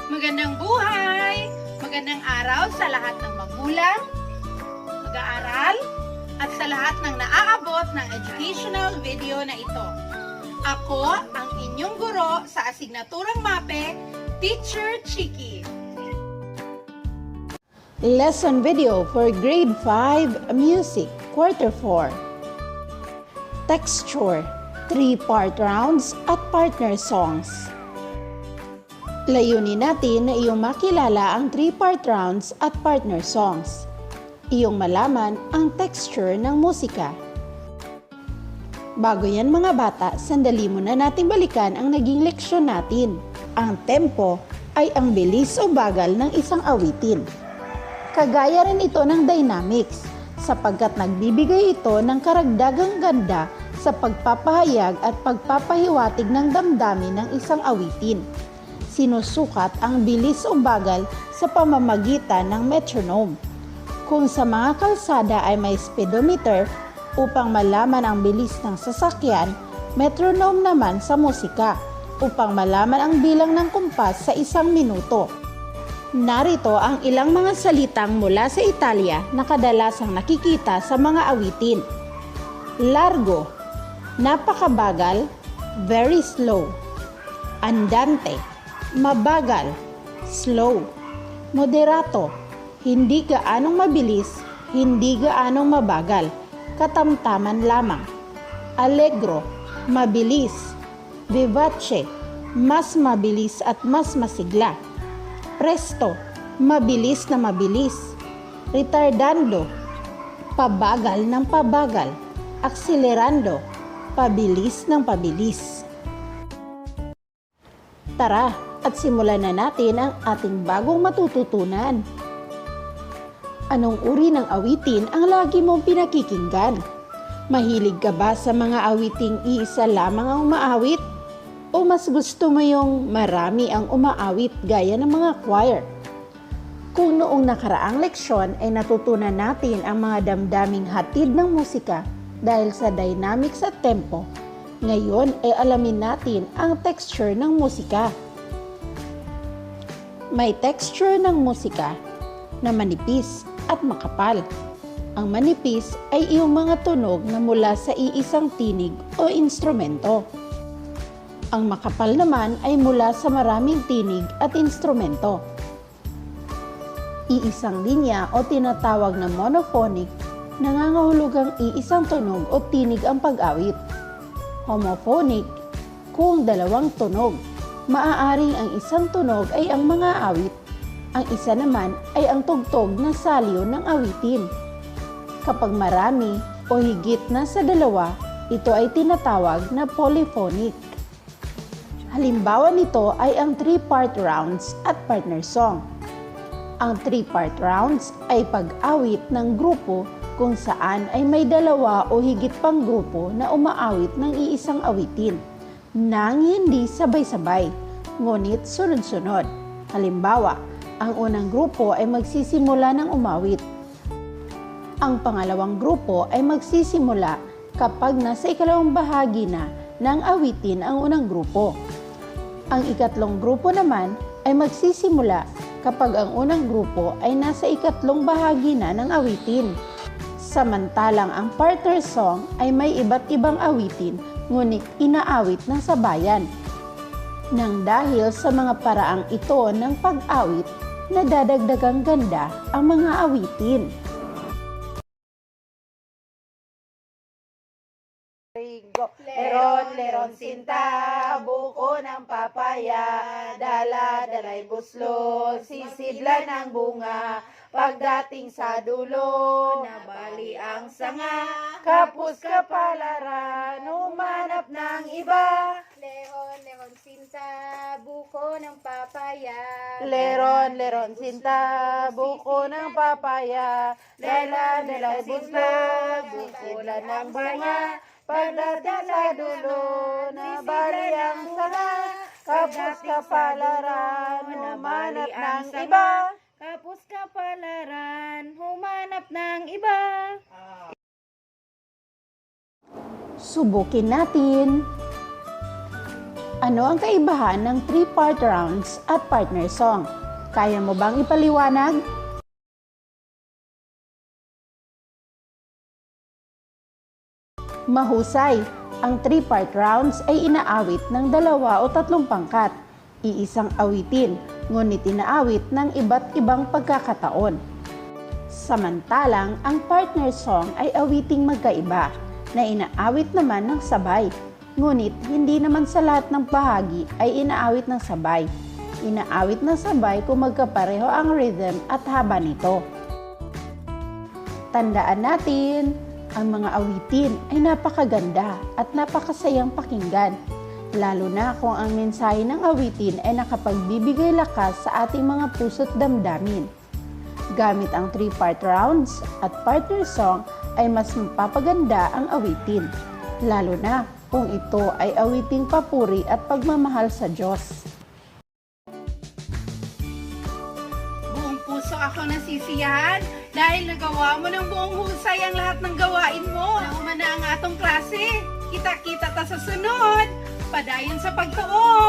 Magandang buhay! Magandang araw sa lahat ng magulang, mag-aaral, at sa lahat ng naaabot ng educational video na ito. Ako ang inyong guro sa asignaturang MAPE, Teacher Chiki. Lesson video for Grade 5 Music, Quarter 4. Texture, 3-part rounds at partner songs. Layunin natin na iyong makilala ang 3-part rounds at partner songs. Iyong malaman ang texture ng musika. Bago yan mga bata, sandali muna nating balikan ang naging leksyon natin. Ang tempo ay ang bilis o bagal ng isang awitin. Kagaya rin ito ng dynamics sapagkat nagbibigay ito ng karagdagang ganda sa pagpapahayag at pagpapahiwatig ng damdamin ng isang awitin. Sinusukat ang bilis o bagal sa pamamagitan ng metronome. Kung sa mga kalsada ay may speedometer upang malaman ang bilis ng sasakyan, metronome naman sa musika upang malaman ang bilang ng kumpas sa isang minuto. Narito ang ilang mga salitang mula sa Italia na kadalasang nakikita sa mga awitin. Largo, napakabagal, very slow. Andante, mabagal, slow. Moderato, hindi gaanong mabilis, hindi gaanong mabagal, katamtaman lamang. Allegro, mabilis. Vivace, mas mabilis at mas masigla. Presto, mabilis na mabilis. Retardando, pabagal ng pabagal. Accelerando, pabilis ng pabilis. Tara, at simulan na natin ang ating bagong matututunan. Anong uri ng awitin ang lagi mong pinakikinggan? Mahilig ka ba sa mga awiting iisa lamang ang umaawit? O mas gusto mo yung marami ang umaawit gaya ng mga choir? Kung noong nakaraang leksyon ay natutunan natin ang mga damdaming hatid ng musika dahil sa dynamics at tempo, ngayon ay alamin natin ang texture ng musika. May texture ng musika na manipis at makapal. Ang manipis ay iyong mga tunog na mula sa iisang tinig o instrumento. Ang makapal naman ay mula sa maraming tinig at instrumento. Iisang linya o tinatawag na monophonic, nangangahulugang iisang tunog o tinig ang pag-awit. Homophonic, kung dalawang tunog. Maaaring ang isang tunog ay ang mga awit. Ang isa naman ay ang tugtog na salyo ng awitin. Kapag marami o higit na sa dalawa, ito ay tinatawag na polyphonic. Halimbawa nito ay ang 3-part rounds at partner song. Ang 3-part rounds ay pag-awit ng grupo kung saan ay may dalawa o higit pang grupo na umaawit ng iisang awitin nang hindi sabay-sabay, ngunit sunod-sunod. Halimbawa, ang unang grupo ay magsisimula ng umawit. Ang pangalawang grupo ay magsisimula kapag nasa ikalawang bahagi na ng awitin ang unang grupo. Ang ikatlong grupo naman ay magsisimula kapag ang unang grupo ay nasa ikatlong bahagi na ng awitin. Samantalang ang partner song ay may iba't ibang awitin ngunit inaawit ng sabayan. Nang dahil sa mga paraang ito ng pag-awit, nadadagdagang ganda ang mga awitin. Leron, leron sinta, buko ng papaya, dala, dalay buslo, sisidlan ng bunga, pagdating sa dulo, nabali ang sanga, kapus kapalaran, humanap ng iba. Leron, leron sinta, buko ng papaya. Leron, leron sinta, buko ng papaya, dala, dalay buslo, bukulan ng bunga, pagdating sa dulo, nabali ang sanga, kapus kapalaran, humanap ng iba. Kapus kapalaran, humanap ng iba. Subukin natin. Ano ang kaibahan ng 3-part rounds at partner song? Kaya mo bang ipaliwanag? Mahusay! Ang 3-part rounds ay inaawit ng 2 o 3 pangkat, iisang awitin, ngunit inaawit ng iba't ibang pagkakataon. Samantalang, ang partner song ay awiting magkaiba, na inaawit naman ng sabay, ngunit hindi naman sa lahat ng bahagi ay inaawit ng sabay. Inaawit ng sabay kung magkapareho ang rhythm at haba nito. Tandaan natin, ang mga awitin ay napakaganda at napakasayang pakinggan, lalo na kung ang mensahe ng awitin ay nakapagbibigay lakas sa ating mga puso't damdamin. Gamit ang 3-part rounds at partner song ay mas mapapaganda ang awitin, lalo na kung ito ay awiting papuri at pagmamahal sa Diyos. Buong puso ako nasisiyahan dahil nagawa mo ng buong husay ang lahat ng gawain mo. Nauma na ang atong klase. Kita-kita ta sa sunod. Padayon sa pagtuon.